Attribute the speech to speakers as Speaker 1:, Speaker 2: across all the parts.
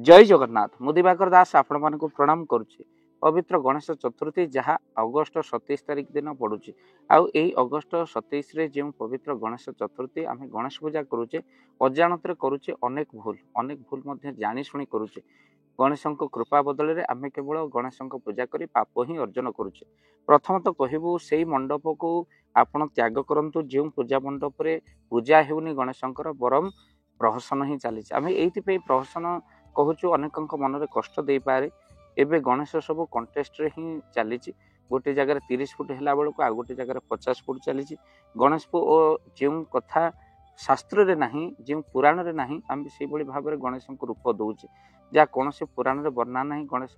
Speaker 1: जय जगन्नाथ मु दिवाकर दास आपण मानक प्रणाम करुच्ची। पवित्र गणेश चतुर्थी जहाँ अगस्ट 27 तारिख दिन पड़ुची आउ यही अगस्ट 27 रे जो पवित्र गणेश चतुर्थी आम गणेश पूजा करुचे अजाणत करुचे अनेक भूल जानी शुणी करुचे। गणेश कृपा बदल में आम केवल गणेश पूजा करी पाप ही अर्जन करुचे। प्रथम तो कहबू से मंडप को आपण त्याग करंतु जो पूजा मंडप रे पूजा हेउनी गणेशंकर बरम प्रहसन ही चली आम ये प्रहसन कहूँ अनेक मन में कष्ट दे पारे। एबे गणेश सब कंटेस्ट रे ही चली गोटे जगह 30 फुट है बेलू आ गोटे जगह 50 फुट चली गणेश को जो कथा शास्त्र रे नहीं जो पुराण रे नहीं आम से भाव में गणेश को रूप दौचे जहाँ कौन से पुराण रे वर्णना नहीं। गणेश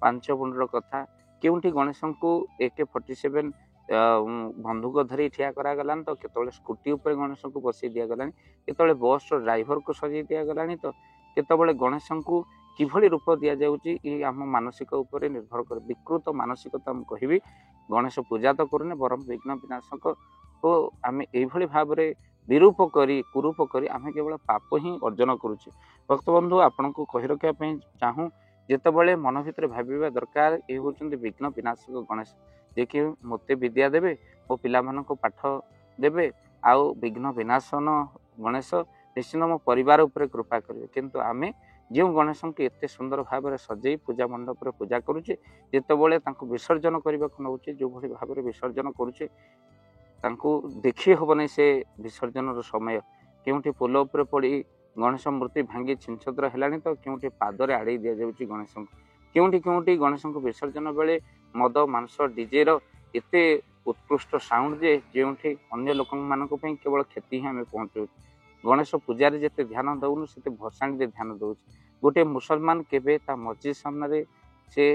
Speaker 1: 5 गुणर कथा क्योंकि गणेश को AK-47 बंधुक धरी ठिया करागलानी तो केतले स्कूटी उपर गणेश को बसई दिगला केतले बस ड्राइवर को सजई दिगला तो केतबले गणेश को किभली रूप दि जाऊँगी आम मानसिक उपर निर्भर कर विकृत मानसिकता कहबी। गणेश पूजा तो करूने बरम विघ्न विनाशक को आम यही भाव में विरूप करी कुरूप करी आम केवल पाप ही अर्जन करुचे। भक्त बंधु आपण को कही रखापी चाहूँ जितेबाला मन भर भाविबा दरकार ये होचंदी विघ्न विनाशक गणेश जे कि मते विद्या देवे मो पिला मानक पाठ देवे आउ विघ्न विनाशन गणेश निश्चित मो परिवार उपर कृपा करेंगे। किंतु आमे जो गणेश को एत सुंदर भाव में सजई पूजा मंडप पूजा करुचे जितेबाला विसर्जन करने को नौचे जो भाई भाव में विसर्जन करुचे देखी हेबनी से विसर्जन समय क्योंकि पोल उपर पड़ी गणेश मूर्ति भांगी छिंछत्र है तो क्योंकि पादरे आड़े दि जाऊँगी गणेश को क्योंकि गणेश को विसर्जन बेले मद मांस डीजे एते उत्कृष्ट साउंड जे जो अन्य लोक मान केवल क्षति ही आम पहुँचाऊ। गणेश पूजार जिते ध्यान दौनु से भसाणी ध्यान दौर गोटे मुसलमान केबे ता मस्जिद सामने से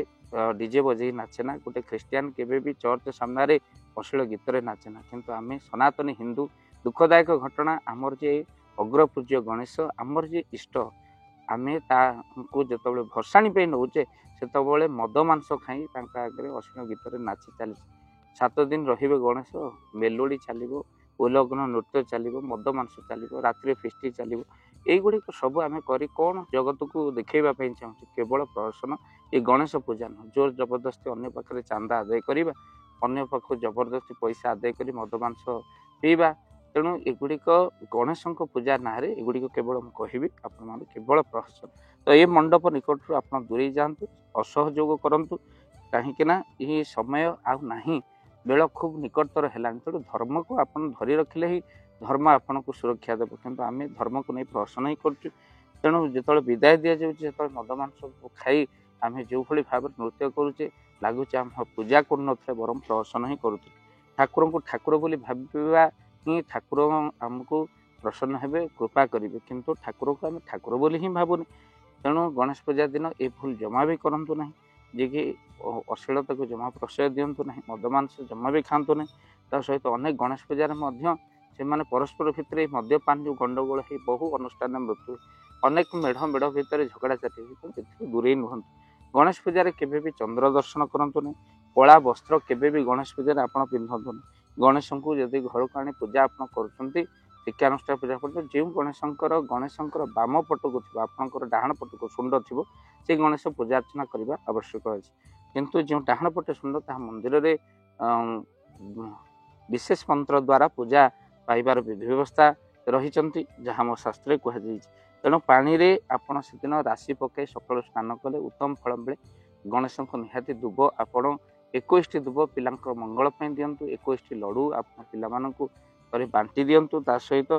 Speaker 1: डीजे बजे नाचेना गोटे ख्रीस्टियान केबे भी चर्च सामने अश्लील गीत नाचेना किंतु आम सनातनी हिंदू दुखदायक घटना आमर जे अग्रपूज्य गणेश आमर जे इष्ट आमे ताको जिते भसाणी पे नौचे से मद मांस खाई आगे अश्लील गीत नाची चली 7 दिन रे गणेश मेलोडी चलो उलग्न नृत्य चलो मद मांस चलो रात्रि फिस्टी चलो युड़िक सब आम करी कौन जगत को देखा चाहूँ केवल प्रदर्शन ये गणेश पूजा न जोर जबरदस्ती अन्य पाखे चांदा आदाय करवा अन्य पाख जबरदस्ती पैसा आदाय कर मद मांस पीवा तेणु एगुड़िक गणेश पूजा ना एगुड़िक केवल मुझे आपण केवल प्रहसन तो ये मंडप निकट आप दूरे जातु असहयोग करूँ कहीं ये समय आउ नहीं बेल खूब निकटतर है तेणु धर्म को आप धरी रखिले ही धर्म आपन को सुरक्षा देव किंतु आम धर्म को नहीं प्रहसन ही करूँ। तेणु जो विदाय दि जाए मद मांस खाई आम जो भाई भाव नृत्य करुचे लगुच आम पूजा कर बरम प्रहसन ही करूँ। ठाकुर को ठाकुर बोली भाविबा ही ठाकुर आमको प्रसन्न हेबे कृपा करेंगे किंतु ठाकुर को आम ठाकुर बोली ही भावुनी। तेणु गणेश पूजा दिन ये भूल जमा भी करूँ ना जे कि अश्लीलता को जमा प्रश्रय दिंतु ना मद मांस जमा भी खातु ना ता सहित अनेक गणेश पूजार से परस्पर भितर मद्यपान जो गंडगोल है बहु अनुष्ठान मृत्यु अनेक मेढ़ भितर झगड़ा चाटी दूरे नुहतु। गणेश पूजा केबे भी चंद्र दर्शन करूँ ना कला वस्त्र केबे भी गणेश पूजा आप पिंधतु ना। गणेश को जदि घर को आनी पूजा आप कर शिक्षानुष्ठान पूजा कर जो गणेशंकर बाम पटक थी आपंकर डाहाण पटक शुंड थी से गणेश पूजा अर्चना करने आवश्यक अच्छे किंतु जो डाहाण पटे शुंड ता मंदिर रे विशेष मंत्र द्वारा पूजा पाइबार विधि व्यवस्था रही जहाँ मो शास्त्र कहुई। तेणु पानी रे आपण से दिन राशि पकई सकाल स्नान कले उत्तम फल मिले। गणेश को निहाती दुब आपण 21 दुब पिला मंगल दिंतु 21 लड्डू आप पिला बांटी दिंतु ता सहित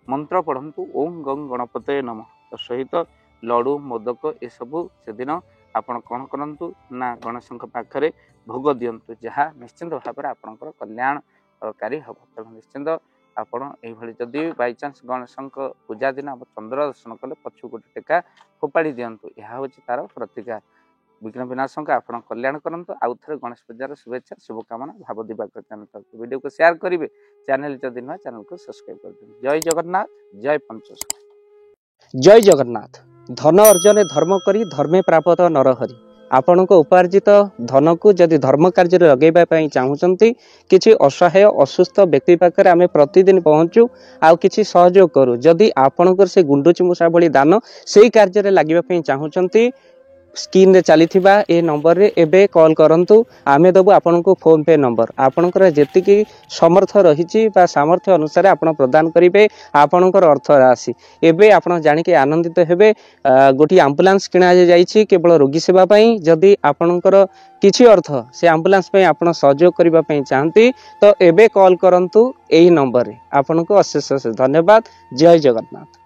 Speaker 1: मंत्र पढ़ंतु ओम गंग गणपतये नमः तो सहित लड्डू मोदक ये सबू से दिन आपण कौन करंतु ना गणेश पाखरे भोग दिंतु जहाँ निश्चिंत भाव में आपणकर कल्याणकारी हम। तेणु निश्चिंत आपण यही जदि बाई चान्स गणेश पूजा दिन आप चंद्र दर्शन कले पछु गोटे टेका फोपाड़ी दिंतु यह हूँ तार प्रतिकार विघ्न विनाशक आप कल्याण करंतु। आउ थे गणेश पूजार शुभेच्छा शुभकामना भाव दिवाकर चैनल वीडियो को शेयर करेंगे चैनल जदि नुआ चैनल को सब्सक्राइब कर दें। जय जगन्नाथ जय पंचेश्वर।
Speaker 2: जय जगन्नाथ। धन अर्जन धर्म करी धर्मे प्राप्त नरहरि ଆପଣଙ୍କ ଉପାର୍ଜିତ ଧନକୁ ଯଦି ଧର୍ମ କାର୍ଯ୍ୟରେ ଲଗାଇବା ପାଇଁ ଚାହୁଁଛନ୍ତି, କିଛି ଅସହାୟ ଅସୁସ୍ଥ ବ୍ୟକ୍ତି ପାଖରେ ଆମେ ପ୍ରତିଦିନ ପହଞ୍ଚୁ ଆଉ କିଛି ସହଯୋଗ କରୁ। ଯଦି ଆପଣଙ୍କର ସେ ଗୁଣ୍ଡୁଚି ମୂଷା ଭଳି ଦାନ ସେଇ କାର୍ଯ୍ୟରେ ଲାଗିବା ପାଇଁ ଚାହୁଁଛନ୍ତି, ସ୍କ୍ରିନରେ ଚାଲିଥିବା ଏ ନମ୍ବରରେ ଏବେ କଲ୍ କରନ୍ତୁ। ଆମେ ଦେବୁ ଆପଣଙ୍କୁ ଫୋନ୍ ପେ ନମ୍ବର। ଆପଣଙ୍କର ଯେତିକି ସମର୍ଥ ରହିଛି ବା ସାମର୍ଥ୍ୟ ଅନୁସାରେ ଆପଣ ପ୍ରଦାନ କରିବେ ଆପଣଙ୍କର ଅର୍ଥ ରାଶି। ଏବେ ଆପଣ ଜାଣିକି ଆନନ୍ଦିତ ହେବେ, ଗୋଟିଏ ଆମ୍ବୁଲାନ୍ସ କିଣା ଯାଇଛି କେବଳ ରୋଗୀ ସେବା ପାଇଁ। ଯଦି ଆପଣଙ୍କର କିଛି ଅର୍ଥ ସେ ଆମ୍ବୁଲାନ୍ସ ପାଇଁ ଆପଣ ସହଯୋଗ କରିବା ପାଇଁ ଚାହାନ୍ତି ତ ଏବେ କଲ୍ କରନ୍ତୁ ଏଇ ନମ୍ବରରେ। ଆପଣଙ୍କୁ ଅଶେଷ ଅଶେଷ ଧନ୍ୟବାଦ। ଜୟ ଜଗନ୍ନାଥ।